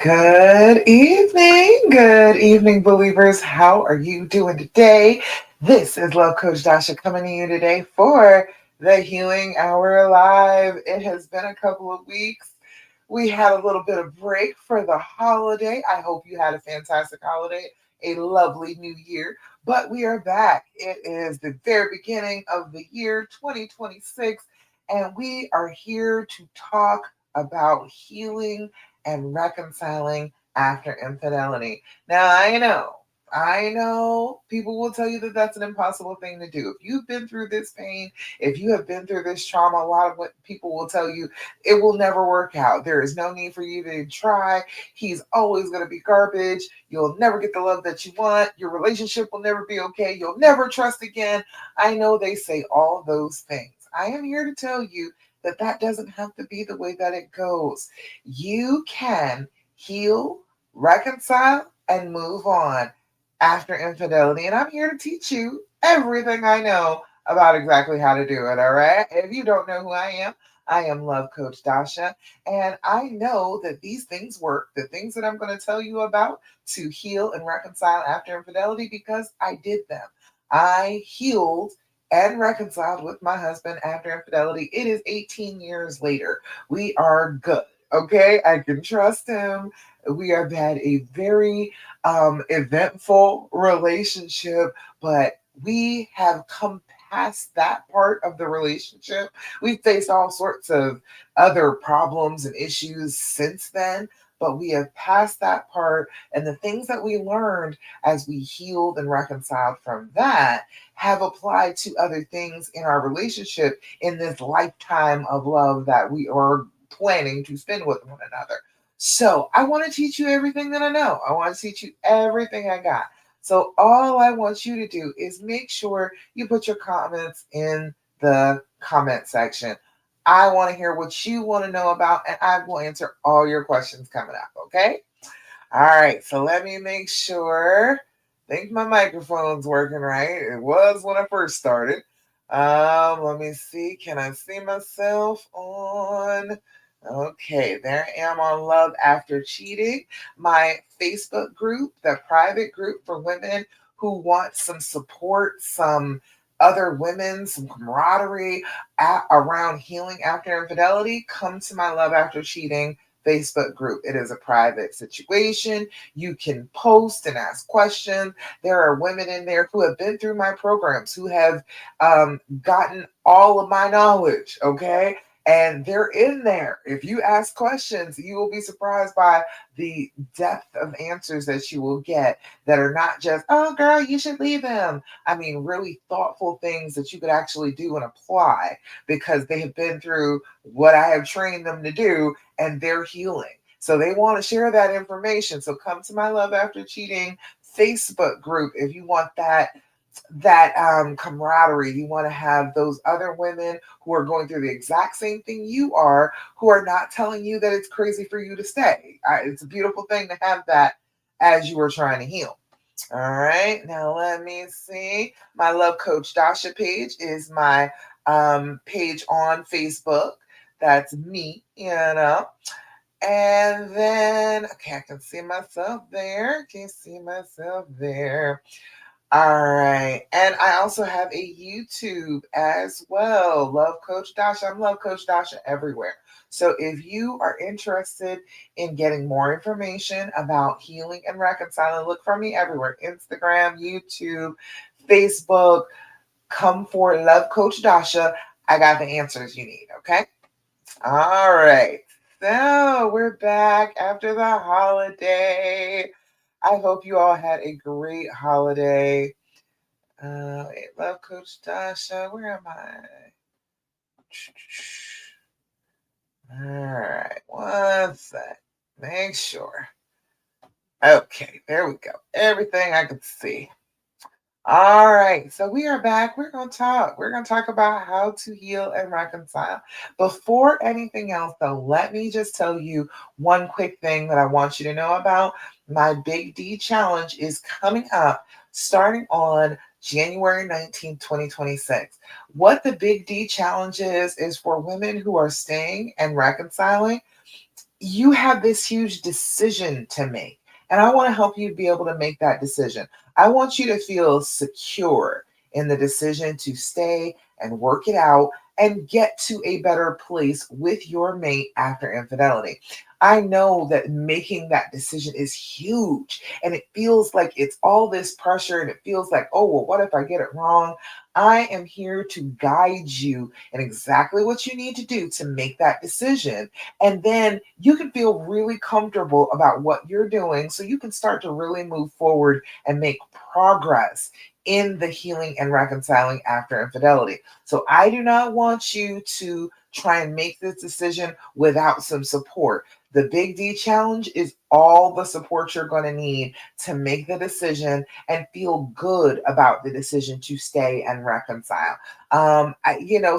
Good evening, believers. How are you doing today? This is Love Coach Dasha coming to you today for the Healing Hour Live. It has been a couple of weeks. We had a little bit of break for the holiday. I hope you had a fantastic holiday, a lovely new year. But we are back. It is the very beginning of the year 2026, and we are here to talk about healing and reconciling after infidelity. Now, I know people will tell you that that's an impossible thing to do. If you've been through this pain, if you have been through this trauma, a lot of what people will tell you, it will never work out. There is no need for you to try. He's always going to be garbage. You'll never get the love that you want. Your relationship will never be okay. You'll never trust again. I know they say all those things. I am here to tell you that that doesn't have to be the way that it goes. You can heal, reconcile, and move on after infidelity. And I'm here to teach you everything I know about exactly how to do it. All right. If you don't know who I am Love Coach Dasha. And I know that these things work, the things that I'm going to tell you about to heal and reconcile after infidelity, because I did them. I healed and reconciled with my husband after infidelity. It is 18 years later. We are good. Okay, I can trust him. We have had a very eventful relationship, but we have come past that part of the relationship. We've faced all sorts of other problems and issues since then, but we have passed that part. And the things that we learned as we healed and reconciled from that have applied to other things in our relationship in this lifetime of love that we are planning to spend with one another. So I want to teach you everything that I know. I want to teach you everything I got. So all I want you to do is make sure you put your comments in the comment section. I want to hear what you want to know about, and I will answer all your questions coming up. Okay. All right. So let me make sure. I think my microphone's working right. It was when I first started. Let me see. Can I see myself on? Okay, there I am on Love After Cheating, my Facebook group, the private group for women who want some support, some other women, some camaraderie around healing after infidelity. Come to my Love After Cheating Facebook group. It is a private situation. You can post and ask questions. There are women in there who have been through my programs, who have gotten all of my knowledge, okay? And they're in there. If you ask questions, you will be surprised by the depth of answers that you will get that are not just, oh, girl, you should leave him. I mean, really thoughtful things that you could actually do and apply because they have been through what I have trained them to do and they're healing. So they want to share that information. So come to my Love After Cheating Facebook group if you want that camaraderie. You want to have those other women who are going through the exact same thing you are, who are not telling you that it's crazy for you to stay. It's a beautiful thing to have that as you are trying to heal. All right, now let me see. My Love Coach Dasha page is my page on Facebook. That's me, you know. And then, okay, I can see myself there. Can you see myself there? All right. And I also have a YouTube as well. Love Coach Dasha. I'm Love Coach Dasha everywhere. So if you are interested in getting more information about healing and reconciling, look for me everywhere: Instagram, YouTube, Facebook. Come for Love Coach Dasha. I got the answers you need. Okay. All right. So we're back after the holiday. I hope you all had a great holiday. Wait, Love Coach Dasha, where am I? All right, one sec. Make sure. Okay, there we go. Everything I could see. All right, so we are back. We're going to talk. We're going to talk about how to heal and reconcile. Before anything else, though, let me just tell you one quick thing that I want you to know about. My Big D challenge is coming up starting on January 19th, 2026. What the Big D challenge is for women who are staying and reconciling. you have this huge decision to make. And I want to help you be able to make that decision. I want you to feel secure in the decision to stay and work it out and get to a better place with your mate after infidelity. I know that making that decision is huge and it feels like it's all this pressure and it feels like, oh, well, what if I get it wrong? I am here to guide you in exactly what you need to do to make that decision, and then you can feel really comfortable about what you're doing so you can start to really move forward and make progress in the healing and reconciling after infidelity. So I do not want you to try and make this decision without some support. The Big D challenge is all the support you're going to need to make the decision and feel good about the decision to stay and reconcile.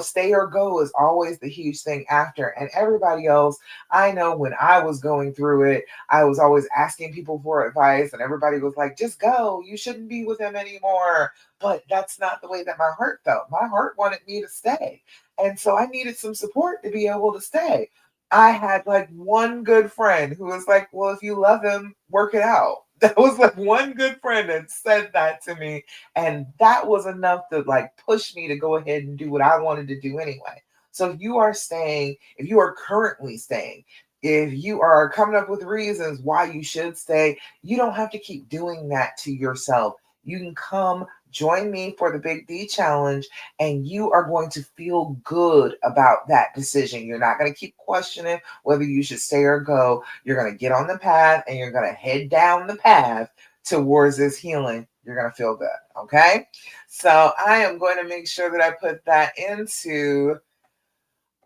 Stay or go is always the huge thing after. And everybody else, I know when I was going through it, I was always asking people for advice, and everybody was like, just go. You shouldn't be with him anymore. But that's not the way that my heart felt. My heart wanted me to stay. And so I needed some support to be able to stay. I had like one good friend who was like, well, if you love him, work it out. That was like one good friend that said that to me. And that was enough to like push me to go ahead and do what I wanted to do anyway. So if you are staying, if you are currently staying, if you are coming up with reasons why you should stay, you don't have to keep doing that to yourself. You can come join me for the Big D challenge, and you are going to feel good about that decision. You're not going to keep questioning whether you should stay or go. You're going to get on the path and you're going to head down the path towards this healing. You're going to feel good. Okay. So I am going to make sure that I put that into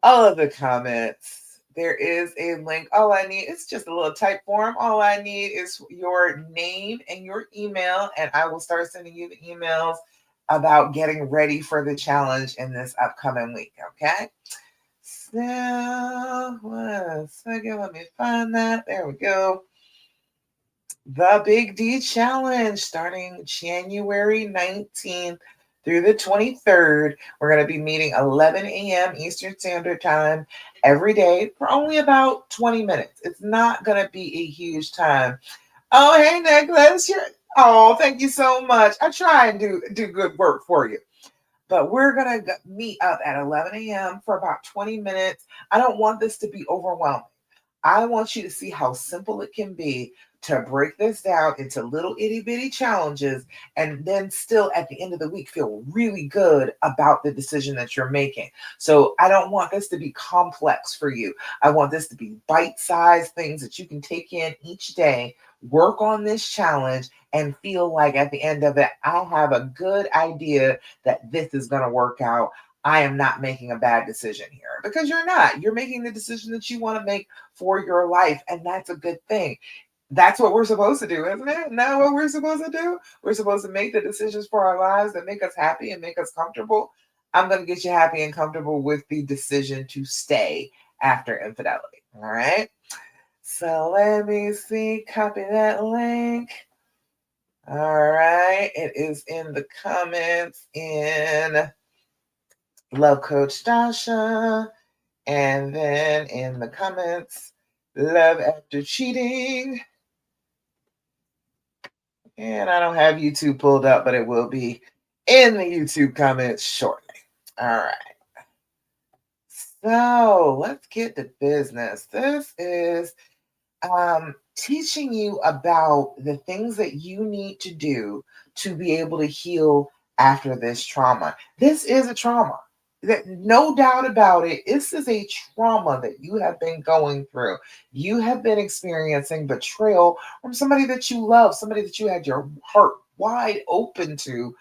all of the comments. There is a link. All I need, it's just a little type form. All I need is your name and your email, and I will start sending you the emails about getting ready for the challenge in this upcoming week. Okay. So, 1 second, let me find that. There we go. The Big D Challenge starting January 19th through the 23rd. We're going to be meeting 11 a.m. Eastern Standard Time every day for only about 20 minutes. It's not going to be a huge time. Oh, hey, Nicholas. Oh, thank you so much. I try and do good work for you. But we're going to meet up at 11 a.m. for about 20 minutes. I don't want this to be overwhelming. I want you to see how simple it can be to break this down into little itty bitty challenges and then still at the end of the week feel really good about the decision that you're making. So I don't want this to be complex for you. I want this to be bite sized things that you can take in each day, work on this challenge, and feel like at the end of it, I have a good idea that this is going to work out. I am not making a bad decision here, because you're not. You're making the decision that you want to make for your life, and that's a good thing. That's what we're supposed to do, isn't it? Not what we're supposed to do. We're supposed to make the decisions for our lives that make us happy and make us comfortable. I'm going to get you happy and comfortable with the decision to stay after infidelity. All right. So let me see. Copy that link. All right. It is in the comments in Love Coach Dasha. And then in the comments, love after cheating. And I don't have YouTube pulled up, but it will be in the YouTube comments shortly. All right. So let's get to business. This is teaching you about the things that you need to do to be able to heal after this trauma. This is a trauma. No doubt about it. This is a trauma that you have been going through. You have been experiencing betrayal from somebody that you love, somebody that you had your heart wide open to,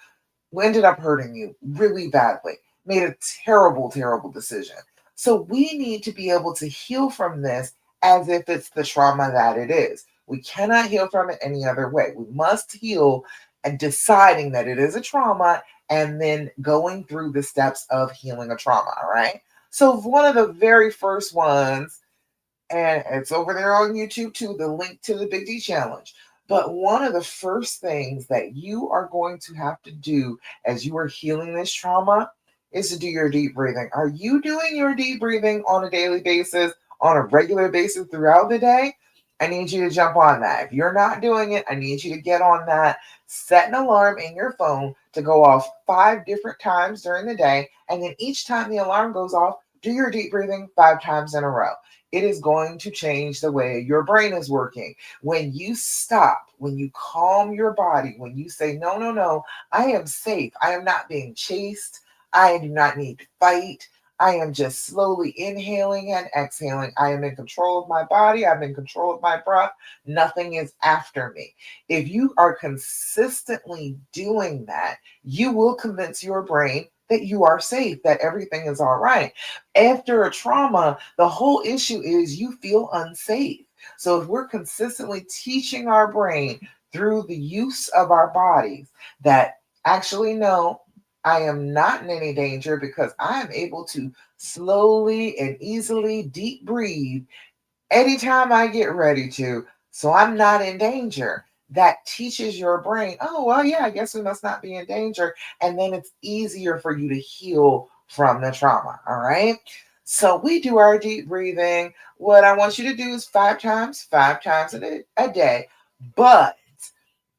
who ended up hurting you really badly, made a terrible, terrible decision. So we need to be able to heal from this as if it's the trauma that it is. We cannot heal from it any other way. We must heal and deciding that it is a trauma and then going through the steps of healing a trauma. All right. So one of the very first ones, and it's over there on YouTube too, the link to the Big D Challenge. But one of the first things that you are going to have to do as you are healing this trauma is to do your deep breathing. Are you doing your deep breathing on a daily basis? on a regular basis throughout the day, I need you to jump on that. If you're not doing it, I need you to get on that. Set an alarm in your phone to go off 5 different times during the day. And then each time the alarm goes off, do your deep breathing 5 times in a row. It is going to change the way your brain is working. When you stop, when you calm your body, when you say, no, no, no, I am safe. I am not being chased. I do not need to fight. I am just slowly inhaling and exhaling. I am in control of my body. I'm in control of my breath. Nothing is after me. If you are consistently doing that, you will convince your brain that you are safe, that everything is all right. After a trauma, the whole issue is you feel unsafe. So if we're consistently teaching our brain through the use of our bodies that actually no, I am not in any danger because I am able to slowly and easily deep breathe anytime I get ready to. So I'm not in danger. That teaches your brain, oh, well, yeah, I guess we must not be in danger. And then it's easier for you to heal from the trauma. All right. So we do our deep breathing. What I want you to do is 5 times a day. But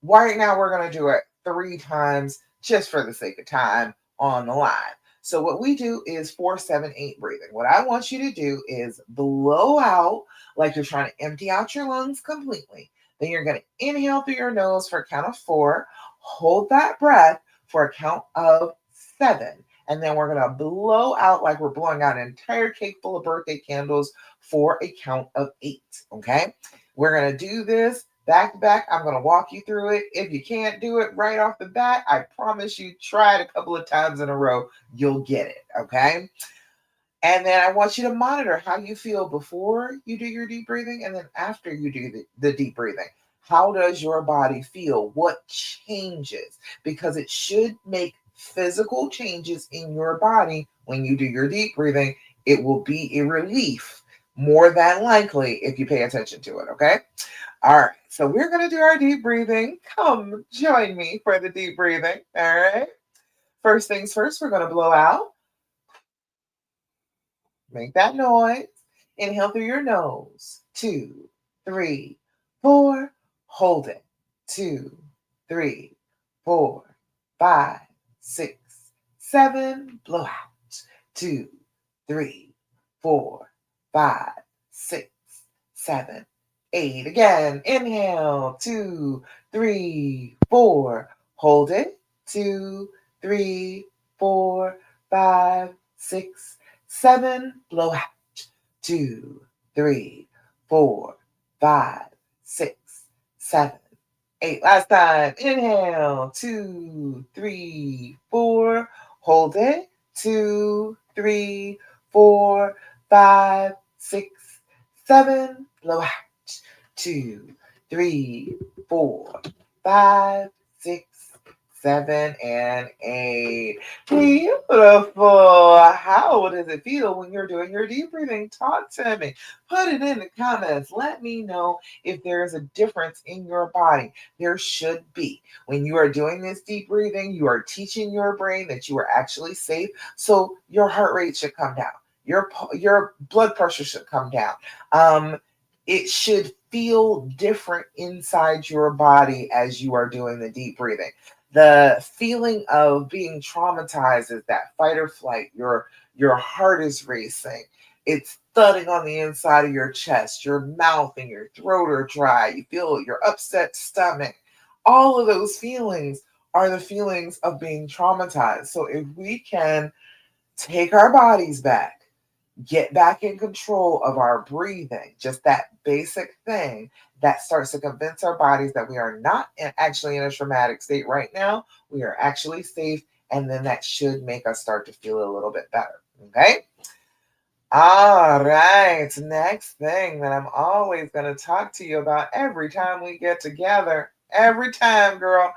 right now, we're going to do it 3 times just for the sake of time on the line. So, what we do is 4-7-8 breathing. What I want you to do is blow out like you're trying to empty out your lungs completely. Then you're going to inhale through your nose for a count of 4, hold that breath for a count of 7. And then we're going to blow out like we're blowing out an entire cake full of birthday candles for a count of 8. Okay. We're going to do this back to back. I'm going to walk you through it. If you can't do it right off the bat, I promise you, try it a couple of times in a row. You'll get it. Okay. And then I want you to monitor how you feel before you do your deep breathing and then after you do the deep breathing. How does your body feel? What changes? Because it should make physical changes in your body when you do your deep breathing. It will be a relief more than likely if you pay attention to it. Okay. All right. So we're going to do our deep breathing. Come join me for the deep breathing. All right. First things first, we're going to blow out. Make that noise. Inhale through your nose. 2, 3, 4. Hold it. 2, 3, 4, 5, 6, 7. Blow out. 2, 3, 4, 5, 6, 7, 8. Again. Inhale. 2, 3, 4. Hold it. 2, 3, 4, 5, 6, 7. Blow out. 2, 3, 4, 5, 6, 7, 8. Last time. Inhale. 2, 3, 4. Hold it. 2, 3, 4, 5, 6, 7. Blow out. 2, 3, 4, 5, 6, 7, and 8. Beautiful. How does it feel when you're doing your deep breathing? Talk to me. Put it in the comments. Let me know if there is a difference in your body. There should be. When you are doing this deep breathing, you are teaching your brain that you are actually safe. So your heart rate should come down. Your blood pressure should come down. It should feel different inside your body as you are doing the deep breathing. The feeling of being traumatized is that fight or flight. Your heart is racing. It's thudding on the inside of your chest. Your mouth and your throat are dry. You feel your upset stomach. All of those feelings are the feelings of being traumatized. So if we can take our bodies back, get back in control of our breathing, just that basic thing that starts to convince our bodies that we are not actually in a traumatic state right now. We are actually safe. And then that should make us start to feel a little bit better. Okay. All right. Next thing that I'm always going to talk to you about every time we get together, every time, girl,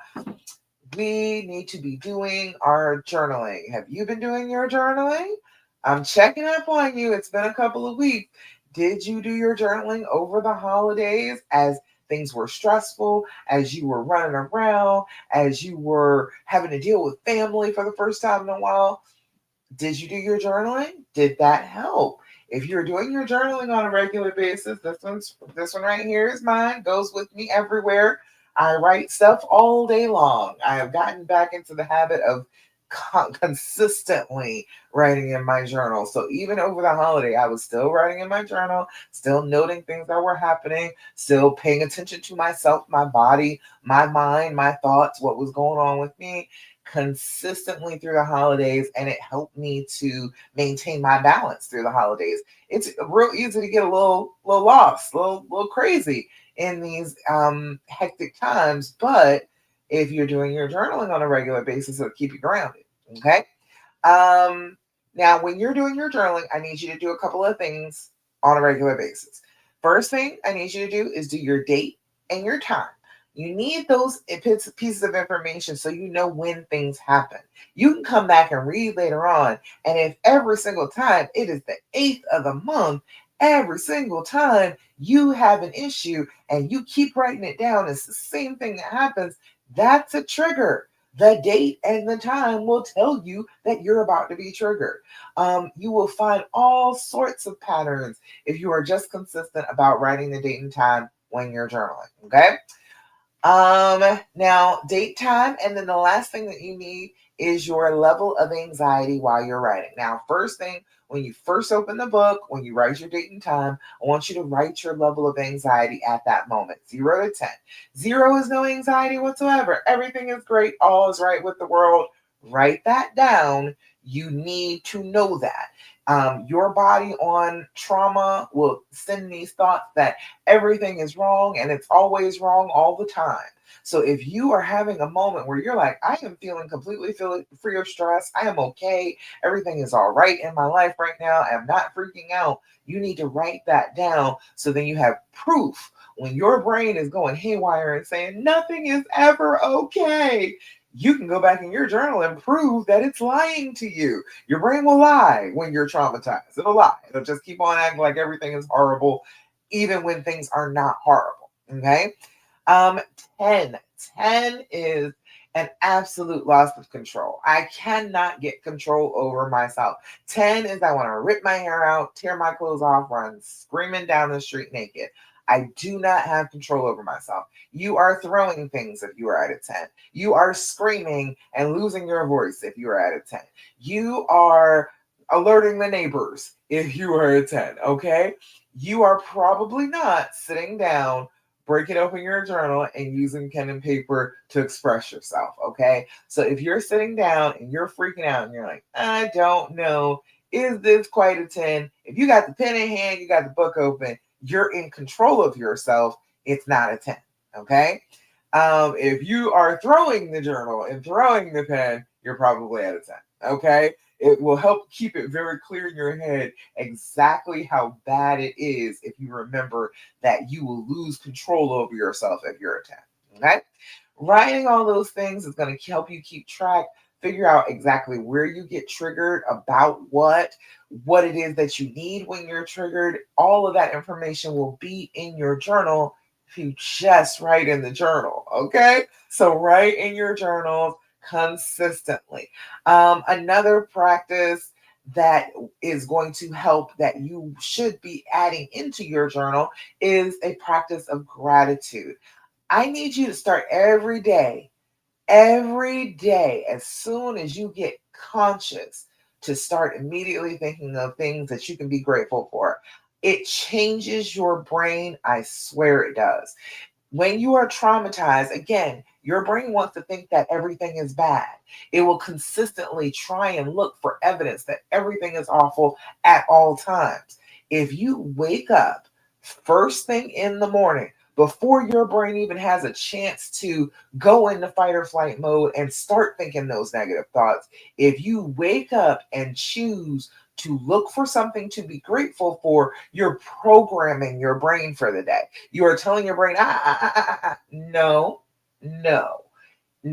we need to be doing our journaling. Have you been doing your journaling? I'm checking up on you. It's been a couple of weeks. Did you do your journaling over the holidays as things were stressful, as you were running around, as you were having to deal with family for the first time in a while? Did you do your journaling? Did that help? If you're doing your journaling on a regular basis, this one right here is mine, goes with me everywhere. I write stuff all day long. I have gotten back into the habit of consistently writing in my journal. So even over the holiday, I was still writing in my journal, still noting things that were happening, still paying attention to myself, my body, my mind, my thoughts, what was going on with me consistently through the holidays. And it helped me to maintain my balance through the holidays. It's real easy to get a little lost, little crazy in these hectic times. But if you're doing your journaling on a regular basis, it'll keep you grounded. Okay. Um, Now, when you're doing your journaling, I need you to do a couple of things on a regular basis. First thing I need you to do is do your date and your time. You need those pieces of information so you know when things happen. You can come back and read later on, and if every single time it is the 8th of the month, every single time you have an issue and you keep writing it down, it's the same thing that happens, that's a trigger. The date and the time will tell you that you're about to be triggered. You will find all sorts of patterns if you are just consistent about writing the date and time when you're journaling. Okay. Now date time, and then the last thing that you need is your level of anxiety while you're writing. Now, first thing, when you first open the book, when you write your date and time, I want you to write your level of anxiety at that moment, 0 to 10. 0 is no anxiety whatsoever. Everything is great. All is right with the world. Write that down. You need to know that. Your body on trauma will send these thoughts that everything is wrong and it's always wrong all the time. So if you are having a moment where you're like, I am feeling completely free of stress, I am okay, everything is all right in my life right now, I'm not freaking out, you need to write that down so then you have proof when your brain is going haywire and saying nothing is ever okay. You can go back in your journal and prove that it's lying to you. Your brain will lie when you're traumatized. It'll lie. It'll just keep on acting like everything is horrible even when things are not horrible. Okay. Um, 10. 10 is an absolute loss of control. I cannot get control over myself. 10 is I want to rip my hair out, tear my clothes off, run screaming down the street naked. I do not have control over myself. You are throwing things if you are at a 10. You are screaming and losing your voice if you are at a 10. You are alerting the neighbors if you are a 10, okay? You are probably not sitting down, breaking open your journal, and using pen and paper to express yourself, okay? So if you're sitting down and you're freaking out and you're like, I don't know, is this quite a 10? If you got the pen in hand, you got the book open, you're in control of yourself, it's not a 10, okay? If you are throwing the journal and throwing the pen, you're probably at a 10, okay? It will help keep it very clear in your head exactly how bad it is if you remember that you will lose control over yourself if you're a 10. Okay? Writing all those things is going to help you keep track, figure out exactly where you get triggered, about what it is that you need when you're triggered. All of that information will be in your journal if you just write in the journal. Okay? So write in your journals consistently. Another practice that is going to help that you should be adding into your journal is a practice of gratitude. I need you to start every day, as soon as you get conscious, to start immediately thinking of things that you can be grateful for. It changes your brain. I swear it does. When you are traumatized, again, your brain wants to think that everything is bad. It will consistently try and look for evidence that everything is awful at all times. If you wake up first thing in the morning, before your brain even has a chance to go into fight or flight mode and start thinking those negative thoughts, if you wake up and choose to look for something to be grateful for, you're programming your brain for the day. You are telling your brain, no, no.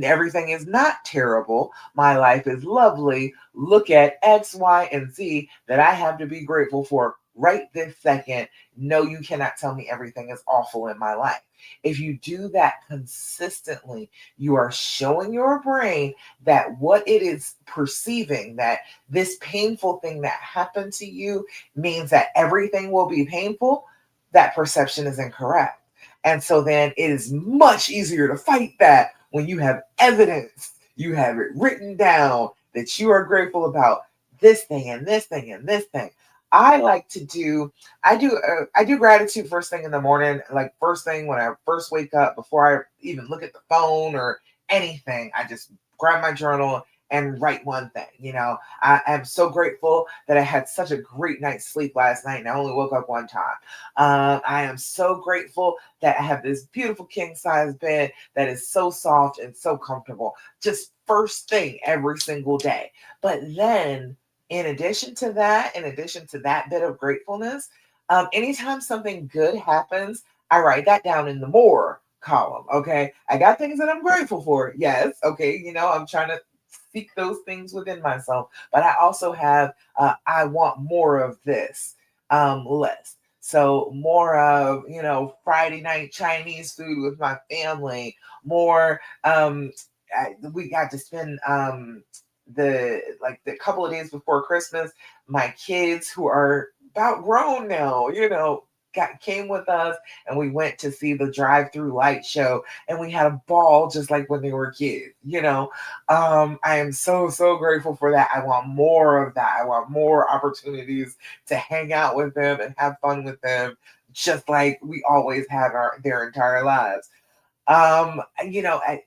Everything is not terrible. My life is lovely. Look at X, Y, and Z that I have to be grateful for right this second, no, you cannot tell me everything is awful in my life. If you do that consistently, you are showing your brain that what it is perceiving, that this painful thing that happened to you means that everything will be painful. That perception is incorrect. And so then it is much easier to fight that when you have evidence, you have it written down that you are grateful about this thing and this thing and this thing. I like to do I do gratitude first thing in the morning, like first thing when I first wake up before I even look at the phone or anything. I just grab my journal and write one thing. I am so grateful that I had such a great night's sleep last night and I only woke up one time. I am so grateful that I have this beautiful king size bed that is so soft and so comfortable. Just first thing every single day. But then, in addition to that bit of gratefulness, anytime something good happens, I write that down in the more column. Okay. I got things that I'm grateful for. Yes. Okay. I'm trying to seek those things within myself, but I also have, I want more of this list. So more of, Friday night Chinese food with my family, more, we got to spend, the couple of days before Christmas, my kids who are about grown now, came with us and we went to see the drive-through light show and we had a ball just like when they were kids. I am so so grateful for that. I want more of that. I want more opportunities to hang out with them and have fun with them just like we always have their entire lives. I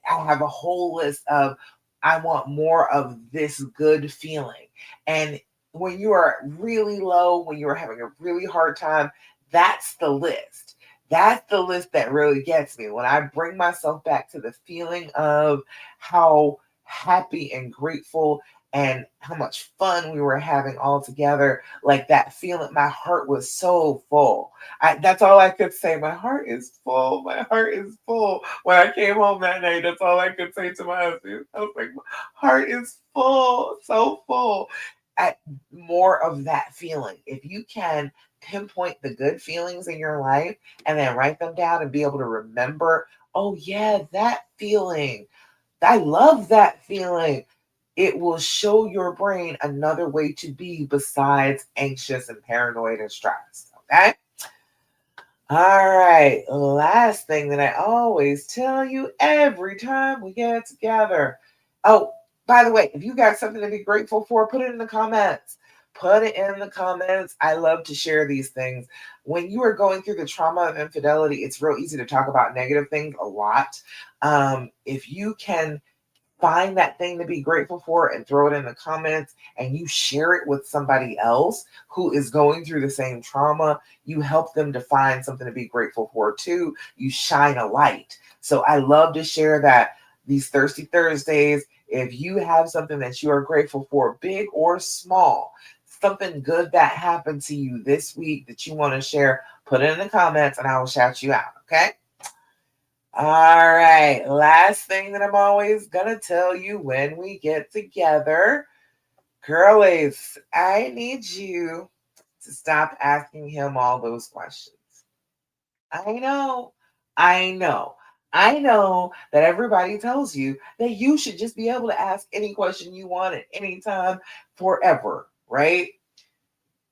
have a whole list of I want more of this good feeling. And when you are really low, when you are having a really hard time, that's the list. That's the list that really gets me. When I bring myself back to the feeling of how happy and grateful and how much fun we were having all together, like that feeling, my heart was so full. That's all I could say. My heart is full. My heart is full. When I came home that night, that's all I could say to my husband. I was like, my heart is full, so full. At more of that feeling. If you can pinpoint the good feelings in your life and then write them down and be able to remember, oh yeah, that feeling. I love that feeling. It will show your brain another way to be besides anxious and paranoid and stressed. Okay. All right. Last thing that I always tell you every time we get together. Oh, by the way, if you got something to be grateful for, put it in the comments. Put it in the comments. I love to share these things. When you are going through the trauma of infidelity, it's real easy to talk about negative things a lot. If you can find that thing to be grateful for and throw it in the comments and you share it with somebody else who is going through the same trauma, you help them to find something to be grateful for too. You shine a light. So I love to share that these Thirsty Thursdays. If you have something that you are grateful for, big or small, something good that happened to you this week that you want to share, put it in the comments and I will shout you out. Okay. All right. Last thing that I'm always going to tell you when we get together, girlies, I need you to stop asking him all those questions. I know. I know. I know that everybody tells you that you should just be able to ask any question you want at any time forever, right?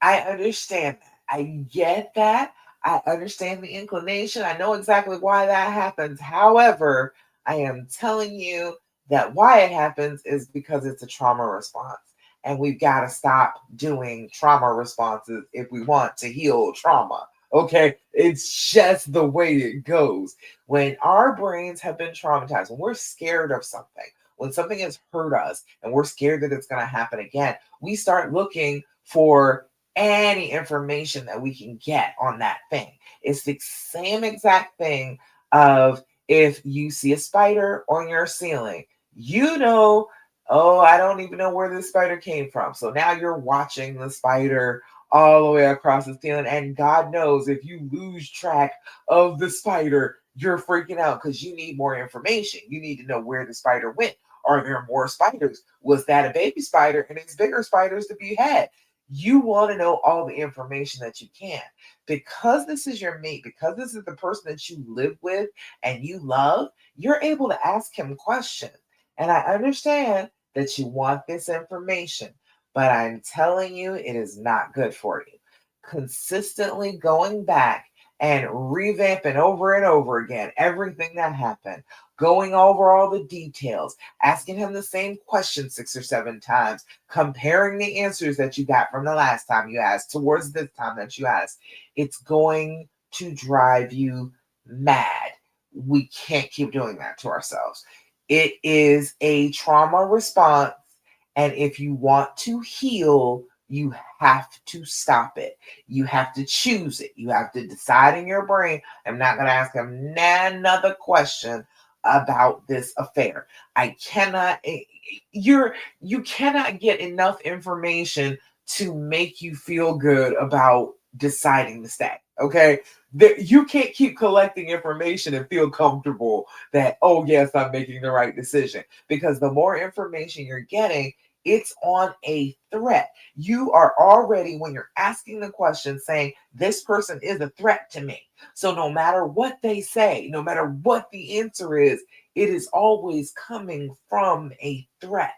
I understand that. I get that. I understand the inclination. I know exactly why that happens. However, I am telling you that why it happens is because it's a trauma response. And we've got to stop doing trauma responses if we want to heal trauma. Okay. It's just the way it goes. When our brains have been traumatized, when we're scared of something, when something has hurt us and we're scared that it's going to happen again, we start looking for any information that we can get on that thing. It's the same exact thing of if you see a spider on your ceiling, oh, I don't even know where this spider came from. So now you're watching the spider all the way across the ceiling. And God knows if you lose track of the spider, you're freaking out because you need more information. You need to know where the spider went. Are there more spiders? Was that a baby spider and it's bigger spiders to be had? You want to know all the information that you can. Because this is your mate, because this is the person that you live with and you love, you're able to ask him questions. And I understand that you want this information, but I'm telling you, it is not good for you. Consistently going back and revamping over and over again everything that happened, going over all the details, asking him the same question 6 or 7 times, comparing the answers that you got from the last time you asked towards this time that you asked, it's going to drive you mad. We can't keep doing that to ourselves. It is a trauma response. And if you want to heal, you have to stop it. You have to choose it. You have to decide in your brain, I'm not going to ask him another question about this affair. I cannot, you cannot get enough information to make you feel good about deciding to stay. Okay. You can't keep collecting information and feel comfortable that, oh, yes, I'm making the right decision. Because the more information you're getting, it's on a threat. You are already, when you're asking the question, saying, this person is a threat to me. So no matter what they say, no matter what the answer is, it is always coming from a threat.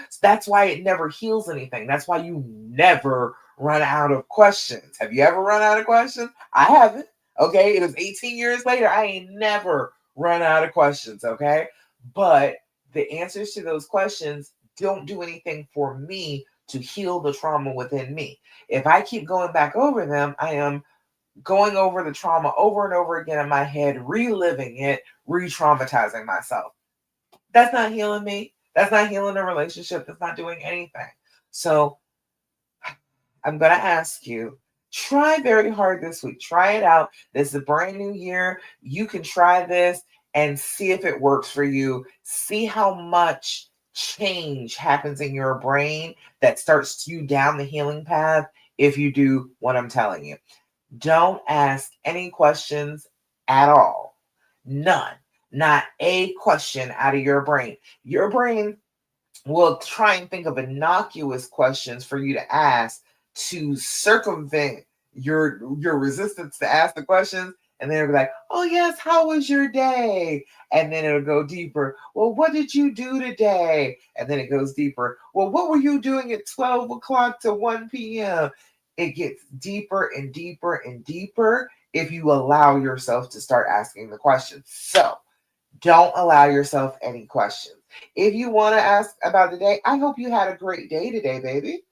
So that's why it never heals anything. That's why you never run out of questions. Have you ever run out of questions? I haven't. Okay. It was 18 years later. I ain't never run out of questions. Okay. But the answers to those questions don't do anything for me to heal the trauma within me. If I keep going back over them, I am going over the trauma over and over again in my head, reliving it, re traumatizing myself. That's not healing me. That's not healing a relationship. That's not doing anything. So I'm going to ask you, try very hard this week. Try it out. This is a brand new year. You can try this and see if it works for you. See how much change happens in your brain that starts you down the healing path if you do what I'm telling you. Don't ask any questions at all. None. Not a question out of your brain. Your brain will try and think of innocuous questions for you to ask to circumvent your resistance to ask the questions. And then it'll be like, oh yes, how was your day? And then it'll go deeper. Well, what did you do today? And then it goes deeper. Well, what were you doing at 12 o'clock to 1 p.m.? It gets deeper and deeper and deeper if you allow yourself to start asking the questions. So don't allow yourself any questions. If you want to ask about the day, I hope you had a great day today, baby.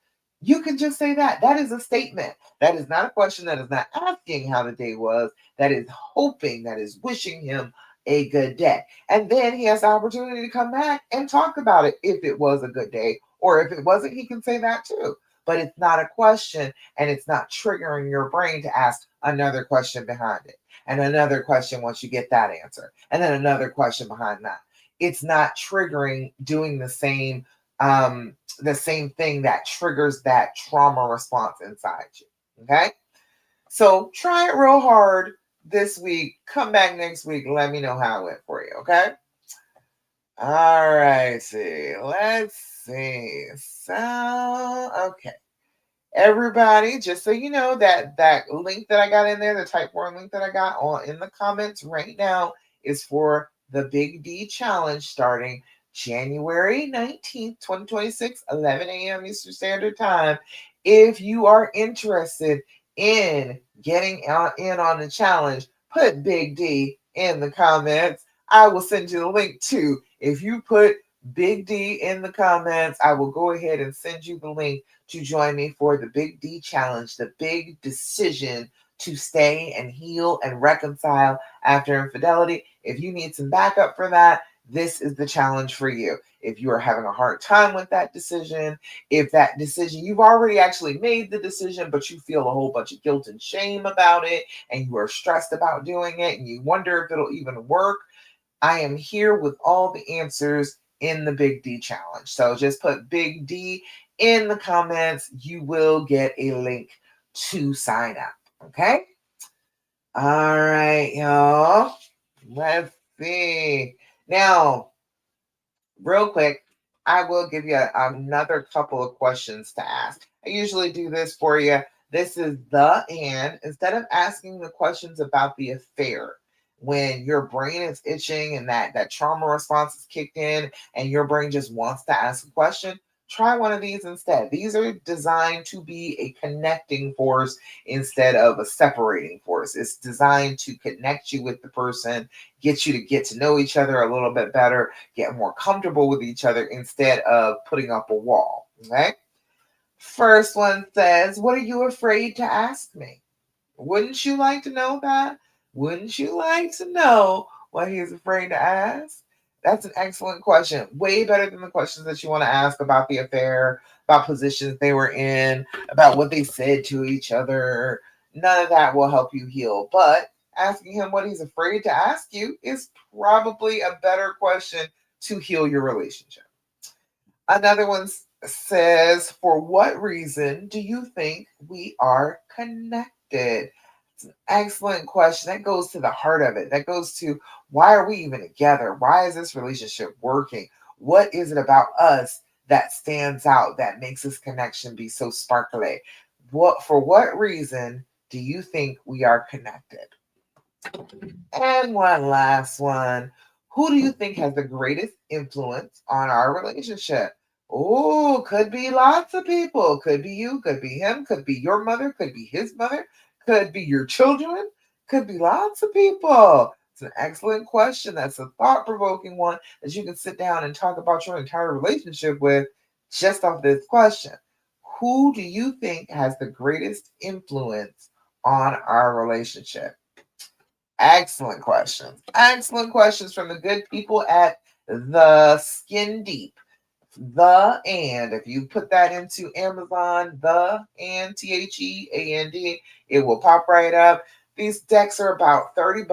You can just say that. That is a statement. That is not a question. That is not asking how the day was. That is hoping, that is wishing him a good day. And then he has the opportunity to come back and talk about it if it was a good day. Or if it wasn't, he can say that too. But it's not a question and it's not triggering your brain to ask another question behind it. And another question once you get that answer. And then another question behind that. It's not triggering doing the same thing that triggers that trauma response inside you. Okay? So try it real hard this week. Come back next week and let me know how it went for you. Okay? All right. See. Let's see. So, okay. Everybody, just so you know, that link that I got in there, the Typeform link that I got on in the comments right now is for the Big D challenge starting January 19th, 2026, 11 a.m. Eastern Standard Time. If you are interested in getting in on the challenge, put Big D in the comments. I will send you the link too. If you put Big D in the comments, I will go ahead and send you the link to join me for the Big D challenge, the big decision to stay and heal and reconcile after infidelity. If you need some backup for that, this is the challenge for you. If you are having a hard time with that decision, if that decision, you've already actually made the decision, but you feel a whole bunch of guilt and shame about it, and you are stressed about doing it, and you wonder if it'll even work, I am here with all the answers in the Big D challenge. So just put Big D in the comments. You will get a link to sign up. Okay? All right, y'all. Let's see. Now, real quick, I will give you another couple of questions to ask. I usually do this for you. This is the and instead of asking the questions about the affair, when your brain is itching and that trauma response is kicked in and your brain just wants to ask a question, try one of these instead. These are designed to be a connecting force instead of a separating force. It's designed to connect you with the person, get you to get to know each other a little bit better, get more comfortable with each other instead of putting up a wall. Okay. First one says, what are you afraid to ask me? Wouldn't you like to know that? Wouldn't you like to know what he's afraid to ask? That's an excellent question. Way better than the questions that you want to ask about the affair, about positions they were in, about what they said to each other. None of that will help you heal. But asking him what he's afraid to ask you is probably a better question to heal your relationship. Another one says, for what reason do you think we are connected? It's an excellent question. That goes to the heart of it. That goes to why are we even together? Why is this relationship working? What is it about us that stands out, that makes this connection be so sparkly? For what reason do you think we are connected? And one last one. Who do you think has the greatest influence on our relationship? Oh, could be lots of people. Could be you, could be him, could be your mother, could be his mother, could be your children, could be lots of people. It's an excellent question. That's a thought provoking one that you can sit down and talk about your entire relationship with just off this question. Who do you think has the greatest influence on our relationship? Excellent questions. Excellent questions from the good people at the Skin Deep. The and if you put that into Amazon, the and THEAND, it will pop right up. These decks are about $30,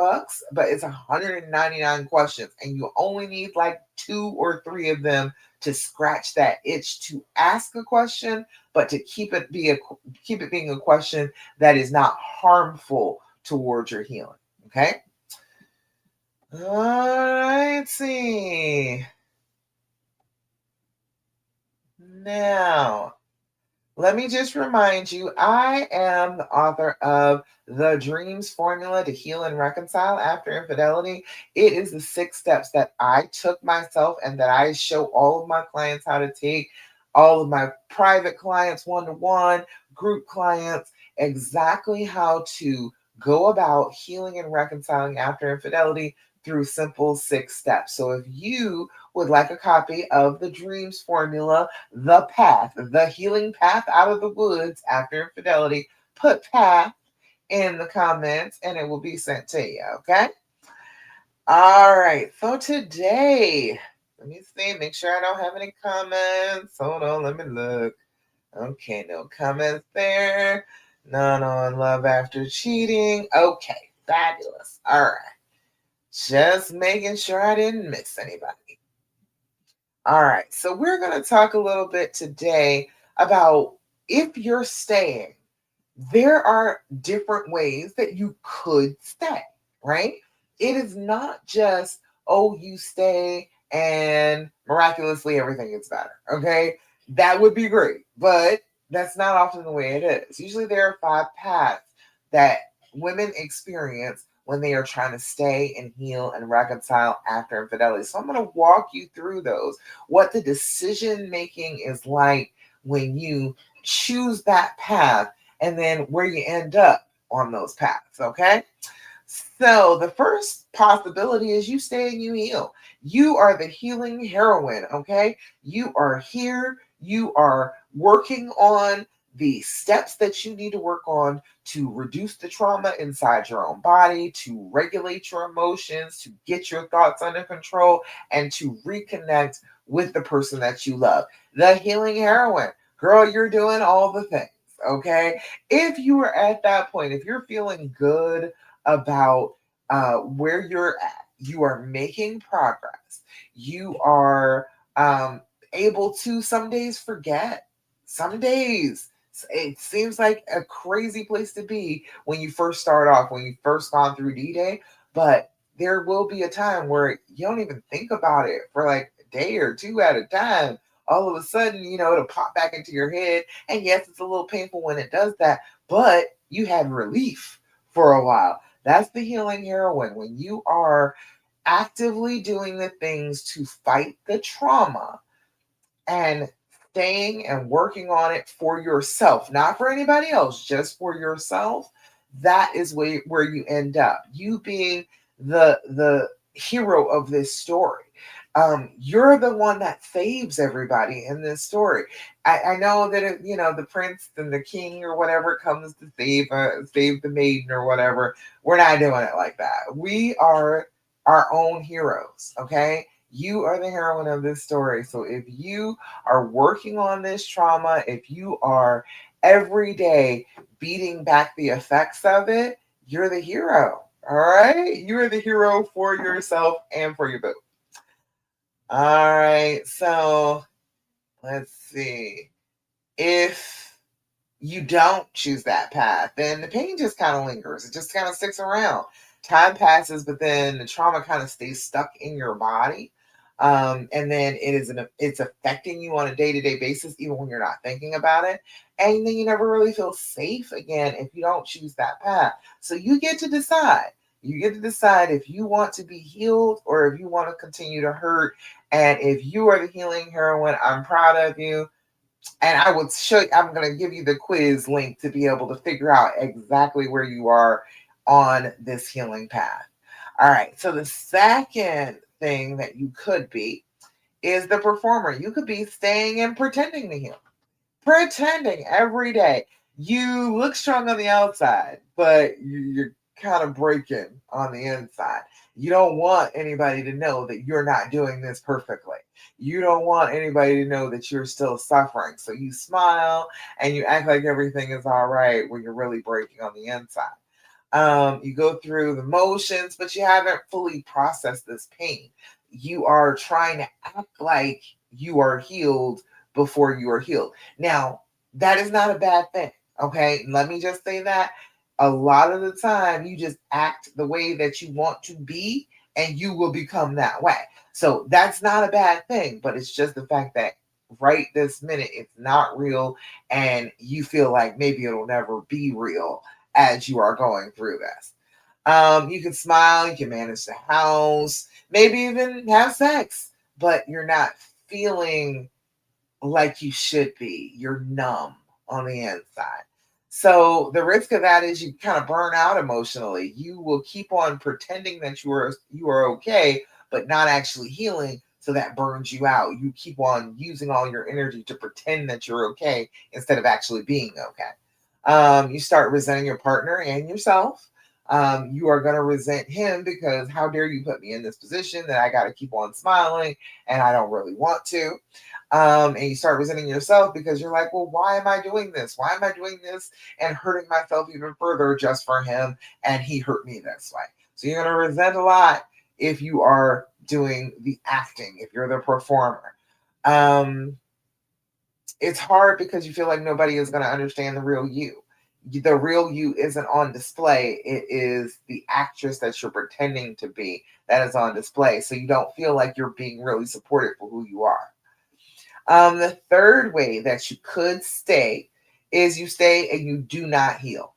but it's 199 questions, and you only need like 2 or 3 of them to scratch that itch to ask a question, but to keep it being a question that is not harmful towards your healing. Okay. All right. See. Now, let me just remind you, I am the author of The Dreams Formula to Heal and Reconcile After Infidelity. It is the 6 steps that I took myself and that I show all of my clients how to take, all of my private clients, one-to-one, group clients, exactly how to go about healing and reconciling after infidelity through simple 6 steps. So if you would like a copy of The Dreams Formula, the path, the healing path out of the woods after infidelity, put path in the comments and it will be sent to you. Okay. All right. So today, let me see, make sure I don't have any comments. Hold on. Let me look. Okay. No comments there. None on love after cheating. Okay. Fabulous. All right. Just making sure I didn't miss anybody. All right, so we're going to talk a little bit today about if you're staying, there are different ways that you could stay, right? It is not just, oh, you stay and miraculously everything gets better, okay? That would be great, but that's not often the way it is. Usually there are 5 paths that women experience when they are trying to stay and heal and reconcile after infidelity. So I'm going to walk you through those, what the decision making is like when you choose that path and then where you end up on those paths, okay? So the first possibility is you stay and you heal. You are the healing heroine, okay? You are here. You are working on the steps that you need to work on to reduce the trauma inside your own body, to regulate your emotions, to get your thoughts under control, and to reconnect with the person that you love. The healing heroine. Girl, you're doing all the things, okay? If you are at that point, if you're feeling good about where you're at, you are making progress, you are able to some days forget, some days it seems like a crazy place to be when you first start off, when you first gone through D-Day, but there will be a time where you don't even think about it for like a day or 2 at a time. all of a sudden, it'll pop back into your head. And yes, it's a little painful when it does that, but you had relief for a while. That's the healing heroine. When you are actively doing the things to fight the trauma and staying and working on it for yourself, not for anybody else, just for yourself, that is where you end up. You being the hero of this story. You're the one that saves everybody in this story. I know that the prince and the king or whatever comes to save the maiden or whatever. We're not doing it like that. We are our own heroes. Okay, you are the heroine of this story. So if you are working on this trauma, if you are every day beating back the effects of it, you're the hero. All right, you're the hero for yourself and for your boo. All right, so let's see. If you don't choose that path, then the pain just kind of lingers. It just kind of sticks around. Time passes, but then the trauma kind of stays stuck in your body. And then it's affecting you on a day-to-day basis, even when you're not thinking about it. And then you never really feel safe again if you don't choose that path. So you get to decide. You get to decide if you want to be healed or if you want to continue to hurt. And if you are the healing heroine, I'm proud of you. And I will show you, I'm going to give you the quiz link to be able to figure out exactly where you are on this healing path. All right. So the second thing that you could be is the performer. You could be staying and pretending to heal, pretending every day. You look strong on the outside, but you're kind of breaking on the inside. You don't want anybody to know that you're not doing this perfectly. You don't want anybody to know that you're still suffering. So you smile and you act like everything is all right when you're really breaking on the inside. You go through the motions, but you haven't fully processed this pain. You are trying to act like you are healed before you are healed. Now, that is not a bad thing. Okay. Let me just say that a lot of the time you just act the way that you want to be and you will become that way. So that's not a bad thing, but it's just the fact that right this minute it's not real and you feel like maybe it'll never be real as you are going through this. You can smile, you can manage the house, maybe even have sex, but you're not feeling like you should be. You're numb on the inside. So the risk of that is you kind of burn out emotionally. You will keep on pretending that you are okay, but not actually healing. So that burns you out. You keep on using all your energy to pretend that you're okay instead of actually being okay. You start resenting your partner and yourself. You are going to resent him because how dare you put me in this position that I got to keep on smiling and I don't really want to. And you start resenting yourself because you're like, well, why am I doing this? Why am I doing this and hurting myself even further just for him? And he hurt me this way. So you're going to resent a lot if you are doing the acting, if you're the performer. Um, it's hard because you feel like nobody is going to understand the real you. The real you isn't on display. It is the actress that you're pretending to be that is on display. So you don't feel like you're being really supported for who you are. The third way that you could stay is you stay and you do not heal.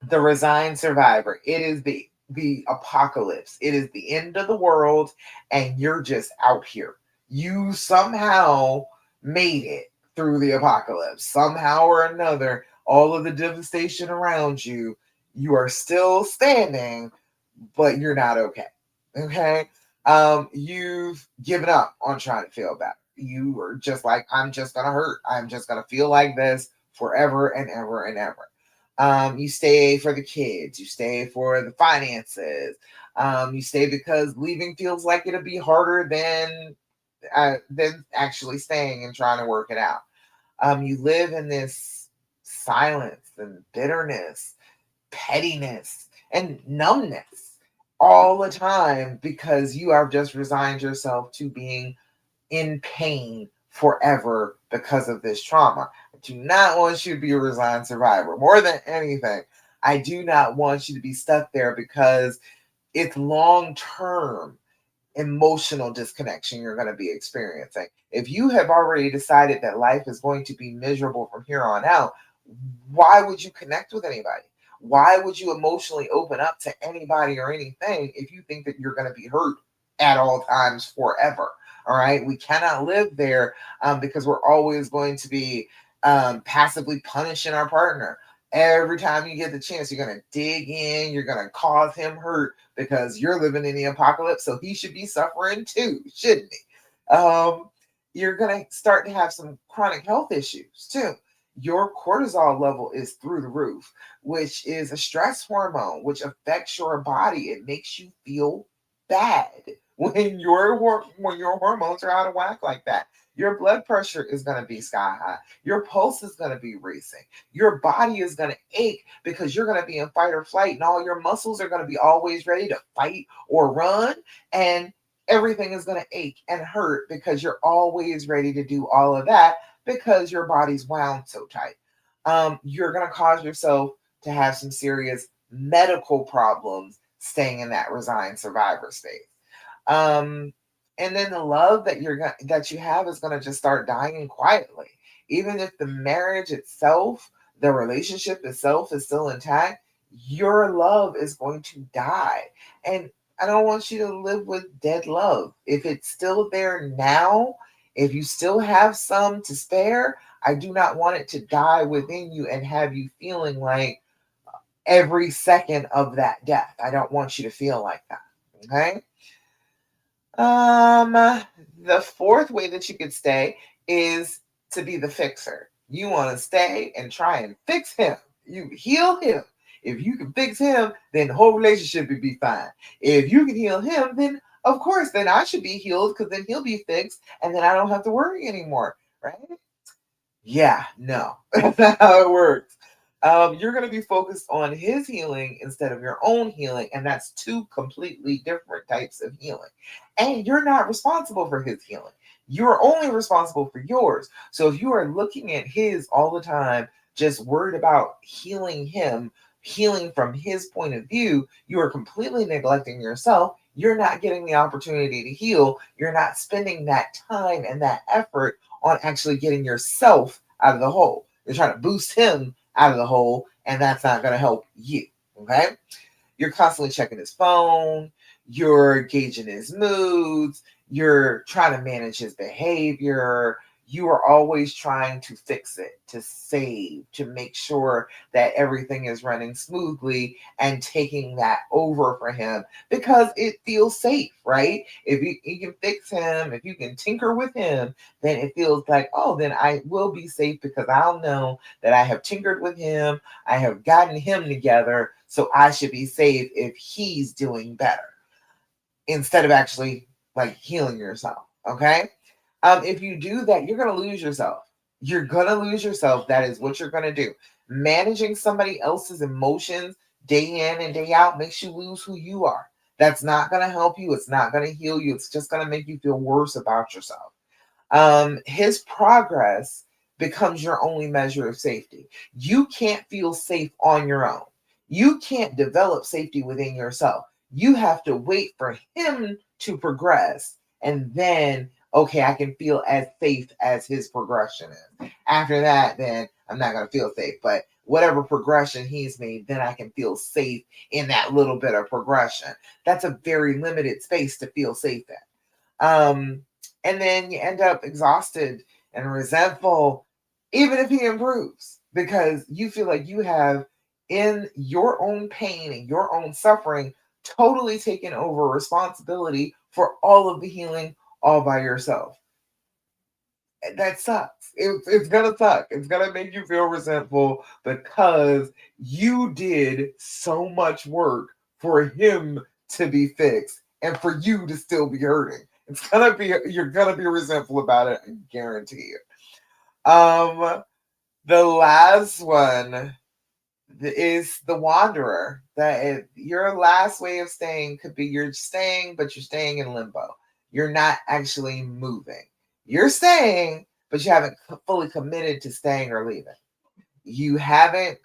The resigned survivor. It is the apocalypse. It is the end of the world, and you're just out here. You somehow made it through the apocalypse. Somehow or another, all of the devastation around you, you are still standing, but you're not okay. Okay. You've given up on trying to feel better. You were just like, I'm just gonna hurt. I'm just gonna feel like this forever and ever and ever. You stay for the kids, you stay for the finances, you stay because leaving feels like it'll be harder than actually staying and trying to work it out. You live in this silence and bitterness, pettiness, and numbness all the time because you have just resigned yourself to being in pain forever because of this trauma. I do not want you to be a resigned survivor. More than anything, I do not want you to be stuck there because it's long term. emotional disconnection you're going to be experiencing. If you have already decided that life is going to be miserable from here on out, why would you connect with anybody? Why would you emotionally open up to anybody or anything if you think that you're going to be hurt at all times forever? All right. We cannot live there because we're always going to be passively punishing our partner. Every time you get the chance, you're going to dig in, you're going to cause him hurt because you're living in the apocalypse. So he should be suffering too, shouldn't he? You're going to start to have some chronic health issues too. Your cortisol level is through the roof, which is a stress hormone, which affects your body. It makes you feel bad when your hormones are out of whack like that. Your blood pressure is going to be sky high. Your pulse is going to be racing. Your body is going to ache because you're going to be in fight or flight, and all your muscles are going to be always ready to fight or run. And everything is going to ache and hurt because you're always ready to do all of that because your body's wound so tight. You're going to cause yourself to have some serious medical problems staying in that resigned survivor state. Um, and then the love that you have is going to just start dying quietly. Even if the marriage itself, the relationship itself is still intact, your love is going to die. And I don't want you to live with dead love. If it's still there now, if you still have some to spare, I do not want it to die within you and have you feeling like every second of that death. I don't want you to feel like that. Okay. Um, the fourth way that you could stay is to be the fixer. You want to stay and try and fix him. You heal him. If you can fix him, then the whole relationship would be fine. If you can heal him, then of course, then I should be healed because then he'll be fixed and then I don't have to worry anymore, right? Yeah, no, that's not how it works. You're going to be focused on his healing instead of your own healing, and that's two completely different types of healing. And you're not responsible for his healing. You're only responsible for yours. So if you are looking at his all the time, just worried about healing him, healing from his point of view, you are completely neglecting yourself. You're not getting the opportunity to heal. You're not spending that time and that effort on actually getting yourself out of the hole. You're trying to boost him out of the hole, and that's not going to help you. Okay? You're constantly checking his phone, you're gauging his moods, you're trying to manage his behavior. You are always trying to fix it, to save, to make sure that everything is running smoothly and taking that over for him because it feels safe, right? If you can fix him, if you can tinker with him, then it feels like, oh, then I will be safe because I'll know that I have tinkered with him. I have gotten him together, so I should be safe if he's doing better instead of actually like healing yourself. Okay. If you do that, you're going to lose yourself. You're going to lose yourself. That is what you're going to do. Managing somebody else's emotions day in and day out makes you lose who you are. That's not going to help you. It's not going to heal you. It's just going to make you feel worse about yourself. His progress becomes your only measure of safety. You can't feel safe on your own. You can't develop safety within yourself. You have to wait for him to progress, and then, okay, I can feel as safe as his progression is. After that, then I'm not going to feel safe. But whatever progression he's made, then I can feel safe in that little bit of progression. That's a very limited space to feel safe in. And then you end up exhausted and resentful, even if he improves, because you feel like you have, in your own pain and your own suffering, totally taken over responsibility for all of the healing all by yourself. That sucks. It's gonna suck. It's gonna make you feel resentful because you did so much work for him to be fixed and for you to still be hurting. You're gonna be resentful about it, I guarantee it. The last one is the wanderer. Your last way of staying could be you're staying, but you're staying in limbo. You're not actually moving. You're staying, but you haven't fully committed to staying or leaving. You haven't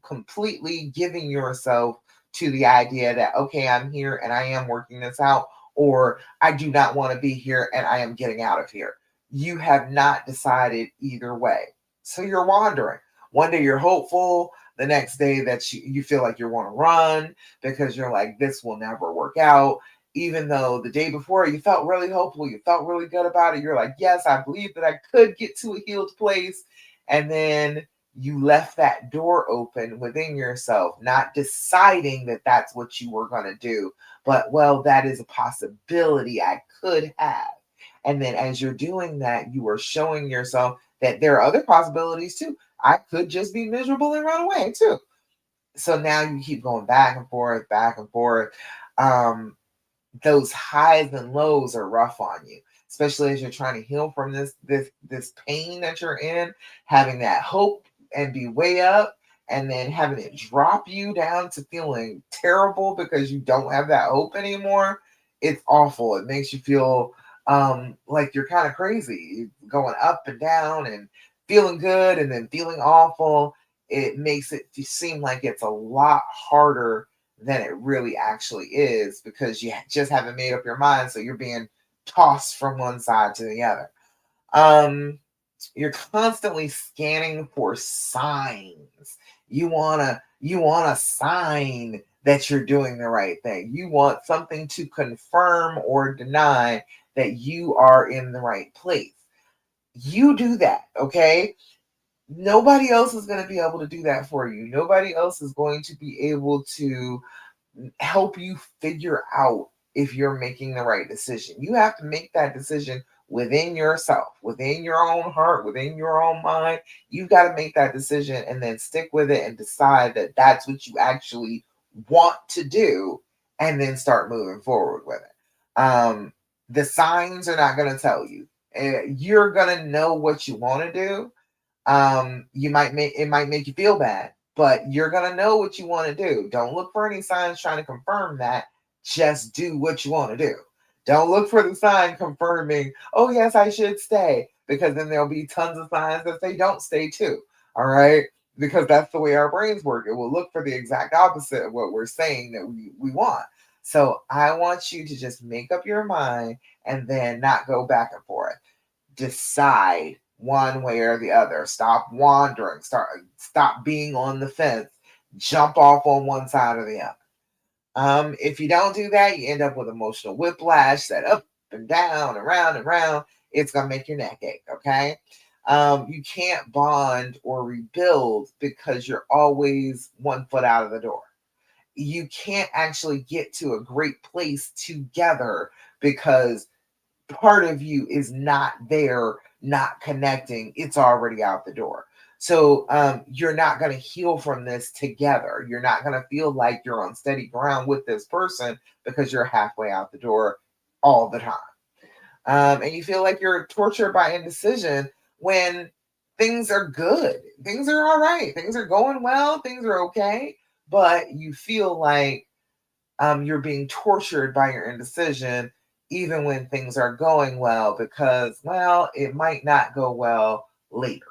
completely given yourself to the idea that, okay, I'm here and I am working this out, or I do not want to be here and I am getting out of here. You have not decided either way. So you're wandering. One day you're hopeful, the next day that you feel like you want to run because you're like, this will never work out. Even though the day before you felt really hopeful, you felt really good about it. You're like, yes, I believe that I could get to a healed place. And then you left that door open within yourself, not deciding that that's what you were going to do, but well, that is a possibility I could have. And then as you're doing that, you are showing yourself that there are other possibilities too. I could just be miserable and run away too. So now you keep going back and forth, back and forth. Um, those highs and lows are rough on you, especially as you're trying to heal from this pain that you're in, having that hope and be way up, and then having it drop you down to feeling terrible because you don't have that hope anymore. It's awful. It makes you feel like you're kind of crazy, going up and down and feeling good and then feeling awful. It makes it seem like it's a lot harder than it really actually is because you just haven't made up your mind. So you're being tossed from one side to the other. Um, you're constantly scanning for signs. You want a sign that you're doing the right thing. You want something to confirm or deny that you are in the right place. You do that, okay? Nobody else is going to be able to do that for you. Nobody else is going to be able to help you figure out if you're making the right decision. You have to make that decision within yourself, within your own heart, within your own mind. You've got to make that decision and then stick with it and decide that that's what you actually want to do and then start moving forward with it. The signs are not going to tell you. You're going to know what you want to do. You might make it might make you feel bad, but you're gonna know what you want to do. Don't look for any signs trying to confirm that. Just do what you want to do. Don't look for the sign confirming, oh yes, I should stay, because then there'll be tons of signs that say don't stay too. All right. Because that's the way our brains work. It will look for the exact opposite of what we're saying that we want. So I want you to just make up your mind and then not go back and forth. Decide one way or the other. Stop wandering. Stop being on the fence. Jump off on one side or the other. If you don't do that, you end up with emotional whiplash, that up and down, around and round. It's gonna make your neck ache. Okay. You can't bond or rebuild because you're always one foot out of the door. You can't actually get to a great place together because part of you is not there, not connecting. It's already out the door. So you're not going to heal from this together. You're not going to feel like you're on steady ground with this person because you're halfway out the door all the time. And you feel like you're tortured by indecision when things are good. Things are all right. Things are going well. Things are okay. But you feel like you're being tortured by your indecision, even when things are going well, because, well, it might not go well later.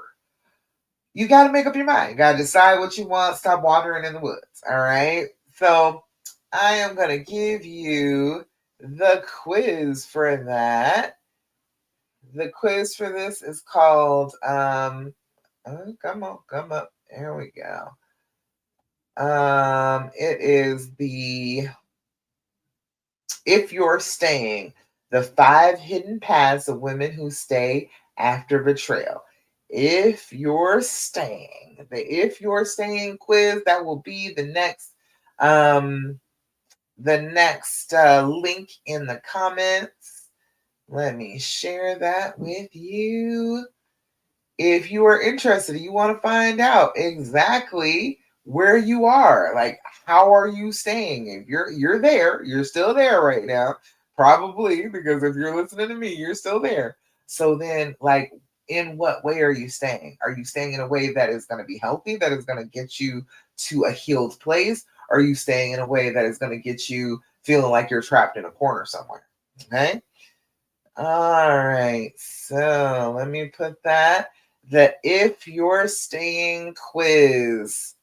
You got to make up your mind. You got to decide what you want. Stop wandering in the woods. All right. So I am going to give you the quiz for that. The quiz for this is called, oh, come on, come up. There we go. It is the If You're Staying, the 5 hidden paths of women who stay after betrayal. If You're Staying quiz, that will be um the next link in the comments. Let me share that with you. If you are interested, you want to find out exactly where you are, like how are you staying? If you're there, you're still there right now, probably, because if you're listening to me, you're still there. So then, like, in what way are you staying? Are you staying in a way that is going to be healthy, that is going to get you to a healed place? Are you staying in a way that is going to get you feeling like you're trapped in a corner somewhere? Okay. All right. So let me put that. The If You're Staying quiz.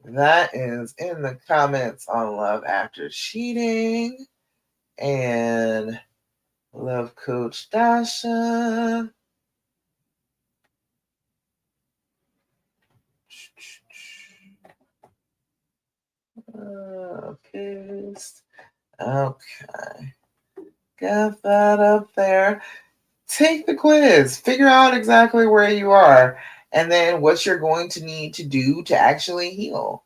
That is in the comments on Love After Cheating. And love coach Dasha. Paste. Okay. Got that up there. Take the quiz. Figure out exactly where you are and then what you're going to need to do to actually heal.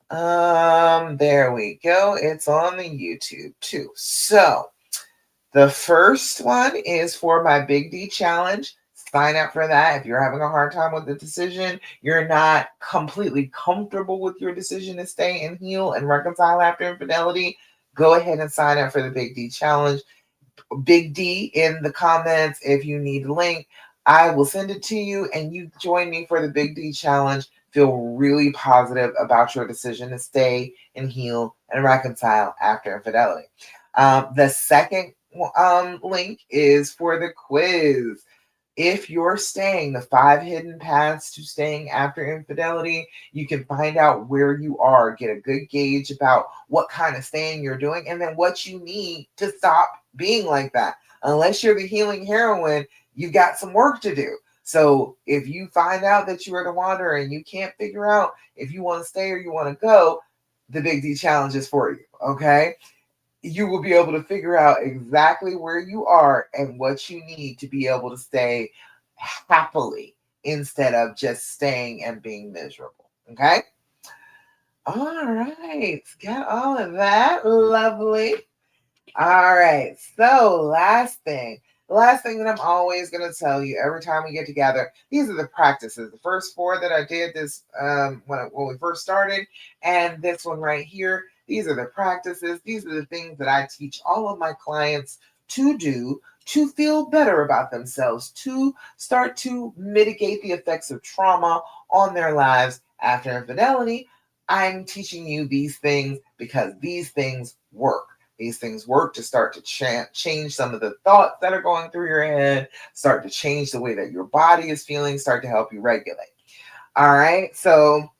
There we go. It's on the YouTube too. So the first one is for my Big D challenge. Sign up for that. If you're having a hard time with the decision, you're not completely comfortable with your decision to stay and heal and reconcile after infidelity, go ahead and sign up for the Big D challenge. Big D in the comments if you need a link. I will send it to you and you join me for the Big D challenge. Feel really positive about your decision to stay and heal and reconcile after infidelity. The second link is for the quiz. If you're staying, the 5 hidden paths to staying after infidelity, you can find out where you are, get a good gauge about what kind of staying you're doing, and then what you need to stop being like that. Unless you're the healing heroine, you got some work to do. So if you find out that you are the wanderer and you can't figure out if you want to stay or you want to go, the Big D challenge is for you. Okay. You will be able to figure out exactly where you are and what you need to be able to stay happily instead of just staying and being miserable. Okay. All right. Got all of that. Lovely. All right. So, last thing. The last thing that I'm always going to tell you every time we get together, these are the practices. The first 4 that I did this when we first started, and this one right here. These are the practices. These are the things that I teach all of my clients to do to feel better about themselves, to start to mitigate the effects of trauma on their lives after infidelity. I'm teaching you these things because these things work. These things work to start to change some of the thoughts that are going through your head, start to change the way that your body is feeling, start to help you regulate. All right. So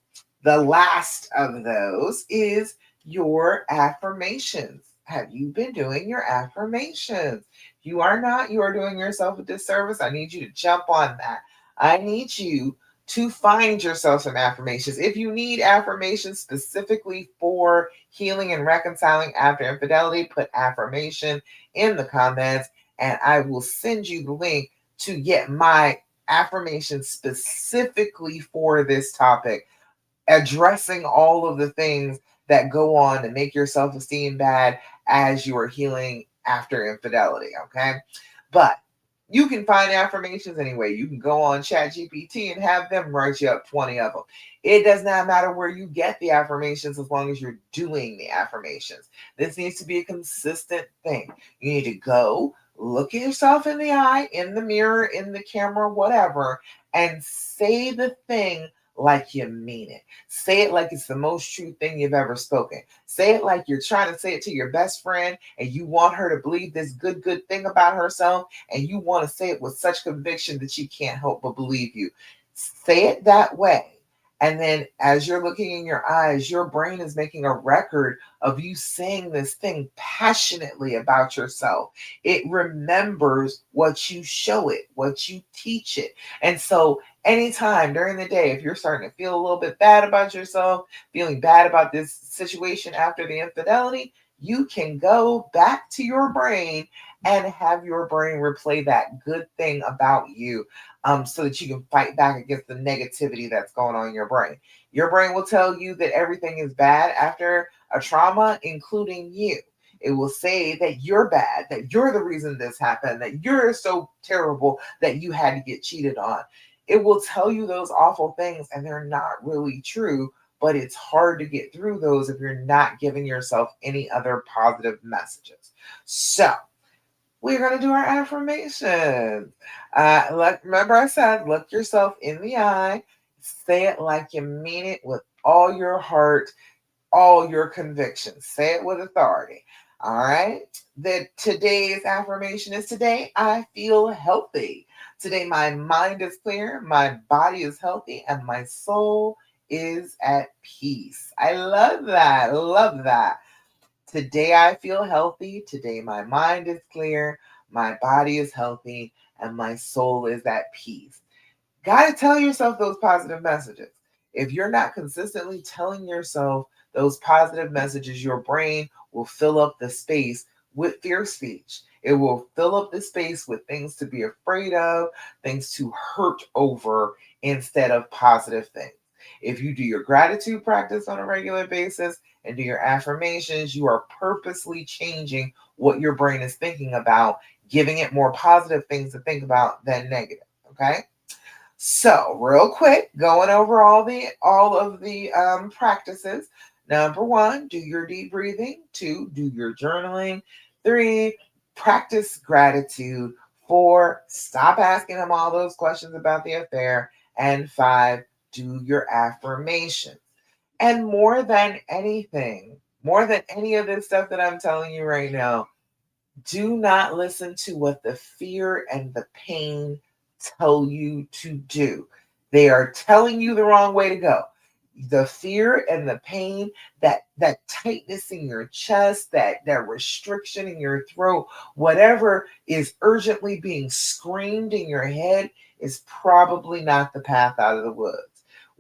the last of those is your affirmations. Have you been doing your affirmations? If you are not, you are doing yourself a disservice. I need you to jump on that. I need you to find yourself some affirmations. If you need affirmations specifically for healing and reconciling after infidelity, put affirmation in the comments and I will send you the link to get my affirmations specifically for this topic, addressing all of the things that go on to make your self-esteem bad as you are healing after infidelity. Okay. But you can find affirmations anyway. You can go on ChatGPT and have them write you up 20 of them. It does not matter where you get the affirmations as long as you're doing the affirmations. This needs to be a consistent thing. You need to go look at yourself in the eye, in the mirror, in the camera, whatever, and say the thing like you mean it. Say it like it's the most true thing you've ever spoken. Say it like you're trying to say it to your best friend and you want her to believe this good thing about herself and you want to say it with such conviction that she can't help but believe you. Say it that way. And then as you're looking in your eyes, your brain is making a record of you saying this thing passionately about yourself. It remembers what you show it, what you teach it. And so anytime during the day, if you're starting to feel a little bit bad about yourself, feeling bad about this situation after the infidelity, you can go back to your brain and have your brain replay that good thing about you, so that you can fight back against the negativity that's going on in your brain. Your brain will tell you that everything is bad after a trauma, including you. It will say that you're bad, that you're the reason this happened, that you're so terrible that you had to get cheated on. It will tell you those awful things, and they're not really true, but it's hard to get through those if you're not giving yourself any other positive messages. So, we're going to do our affirmations. Remember, I said, look yourself in the eye, say it like you mean it with all your heart, all your convictions. Say it with authority. All right. Today's affirmation is today I feel healthy. Today my mind is clear, my body is healthy, and my soul is at peace. I love that. Love that. Today I feel healthy. Today my mind is clear, my body is healthy, and my soul is at peace. Got to tell yourself those positive messages. If you're not consistently telling yourself those positive messages, your brain will fill up the space with fear speech. It will fill up the space with things to be afraid of, things to hurt over instead of positive things. If you do your gratitude practice on a regular basis and do your affirmations, you are purposely changing what your brain is thinking about, giving it more positive things to think about than negative. Okay. So, real quick, going over all of the practices. Number one, do your deep breathing. Two, do your journaling. Three, practice gratitude. Four, stop asking them all those questions about the affair. And five, do your affirmations. And more than anything, more than any of this stuff that I'm telling you right now, do not listen to what the fear and the pain tell you to do. They are telling you the wrong way to go. The fear and the pain, that tightness in your chest, that restriction in your throat, whatever is urgently being screamed in your head is probably not the path out of the woods.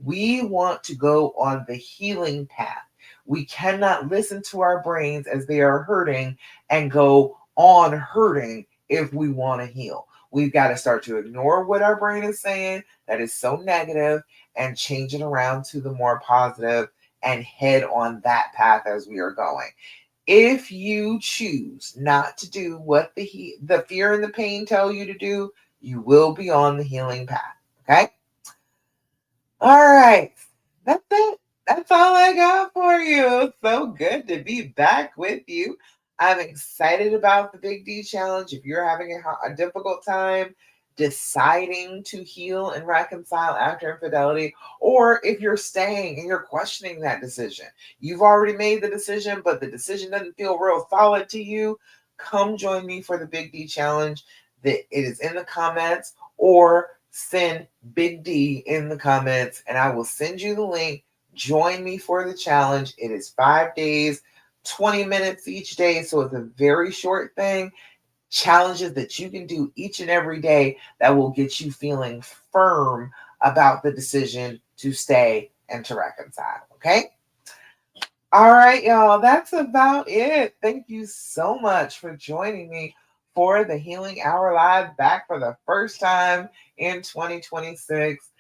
We want to go on the healing path. We cannot listen to our brains as they are hurting and go on hurting if we want to heal. We've got to start to ignore what our brain is saying that is so negative and change it around to the more positive and head on that path as we are going. If you choose not to do what the fear and the pain tell you to do, you will be on the healing path. Okay? All right. That's it. That's all I got for you. So good to be back with you. I'm excited about the Big D challenge. If you're having a difficult time deciding to heal and reconcile after infidelity, or if you're staying and you're questioning that decision, you've already made the decision, but the decision doesn't feel real solid to you, come join me for the Big D challenge. It is in the comments, or send Big D in the comments and I will send you the link. Join me for the challenge. It is 5 days, 20 minutes each day. So it's a very short thing. Challenges that you can do each and every day that will get you feeling firm about the decision to stay and to reconcile. Okay. All right, y'all. That's about it. Thank you so much for joining me for the Healing Hour Live, back for the first time in 2026.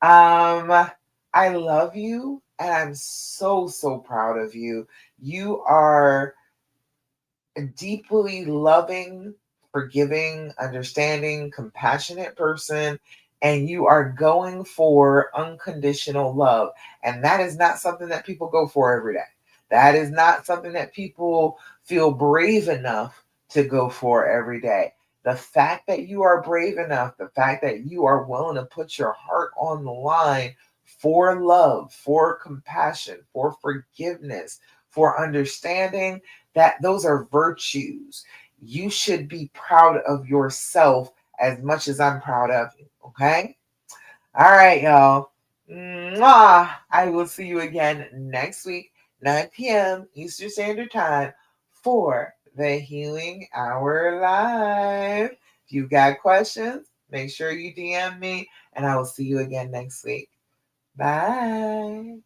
I love you and I'm so, so proud of you. You are a deeply loving, forgiving, understanding, compassionate person, and you are going for unconditional love. And that is not something that people go for every day. That is not something that people feel brave enough to go for every day. The fact that you are brave enough, the fact that you are willing to put your heart on the line for love, for compassion, for forgiveness, for understanding, that those are virtues. You should be proud of yourself as much as I'm proud of you. Okay? All right, y'all. Mwah. I will see you again next week, 9 p.m. Eastern Standard Time for the Healing Hour Live. If you've got questions, make sure you DM me, and I will see you again next week. Bye.